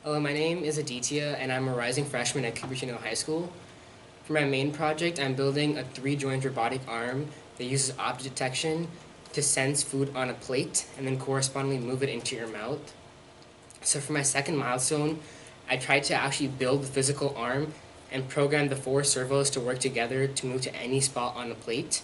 Hello, my name is Aditya, and I'm a rising freshman at Cupertino High School. For my main project, I'm building a three-joint robotic arm that uses object detection to sense food on a plate and then correspondingly move it into your mouth. So for my second milestone, I tried to actually build the physical arm and program the four servos to work together to move to any spot on the plate.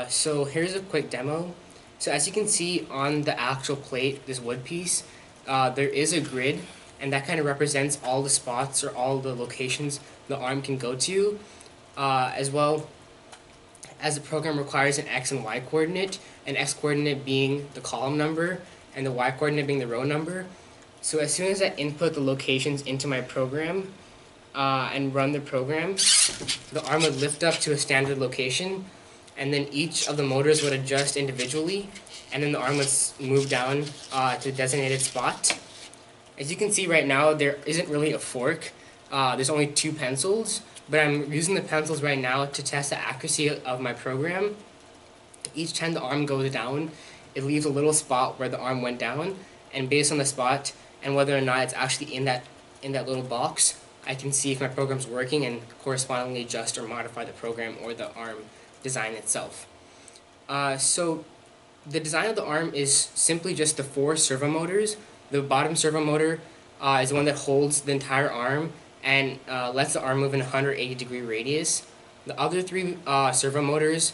So here's a quick demo. So as you can see on the actual plate, this wood piece, there is a grid, and that kind of represents all the spots or all the locations the arm can go to, as well as the program requires an x and y coordinate, an x coordinate being the column number and the y coordinate being the row number. So as soon as I input the locations into my program and run the program, the arm would lift up to a standard location, and then each of the motors would adjust individually, and then the arm would move down to a designated spot. As you can see right now, there isn't really a fork. There's only two pencils, but I'm using the pencils right now to test the accuracy of my program. Each time the arm goes down, it leaves a little spot where the arm went down, and based on the spot and whether or not it's actually in that little box, I can see if my program's working and correspondingly adjust or modify the program or the arm design itself. So the design of the arm is simply just the four servo motors. The bottom servo motor is the one that holds the entire arm and lets the arm move in a 180-degree radius. The other three servo motors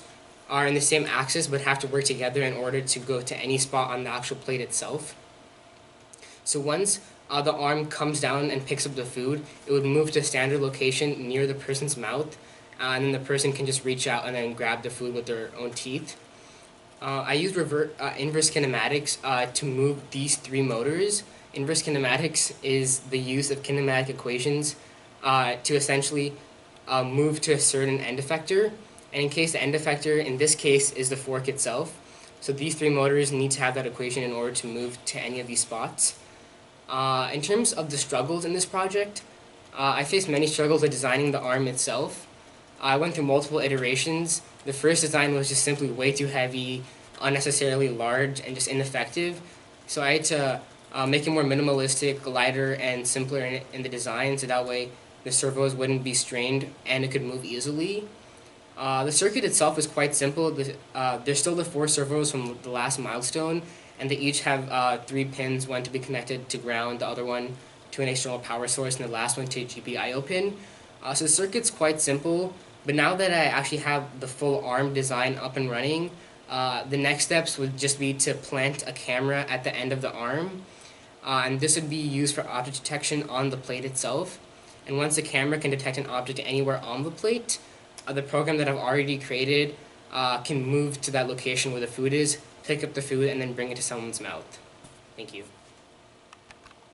are in the same axis but have to work together in order to go to any spot on the actual plate itself. So once the arm comes down and picks up the food, it would move to a standard location near the person's mouth, and then the person can just reach out and then grab the food with their own teeth. I used inverse kinematics to move these three motors. Inverse kinematics is the use of kinematic equations to essentially move to a certain end effector. And in case the end effector, in this case, is the fork itself. So these three motors need to have that equation in order to move to any of these spots. In terms of the struggles in this project, I faced many struggles with designing the arm itself. I went through multiple iterations. The first design was just simply way too heavy, unnecessarily large, and just ineffective. So I had to make it more minimalistic, lighter, and simpler in the design, so that way the servos wouldn't be strained and it could move easily. The circuit itself is quite simple. There's still the four servos from the last milestone, and they each have three pins, one to be connected to ground, the other one to an external power source, and the last one to a GPIO pin. So the circuit's quite simple, but now that I actually have the full arm design up and running, the next steps would just be to plant a camera at the end of the arm, and this would be used for object detection on the plate itself. And once the camera can detect an object anywhere on the plate, the program that I've already created can move to that location where the food is, pick up the food, and then bring it to someone's mouth. Thank you.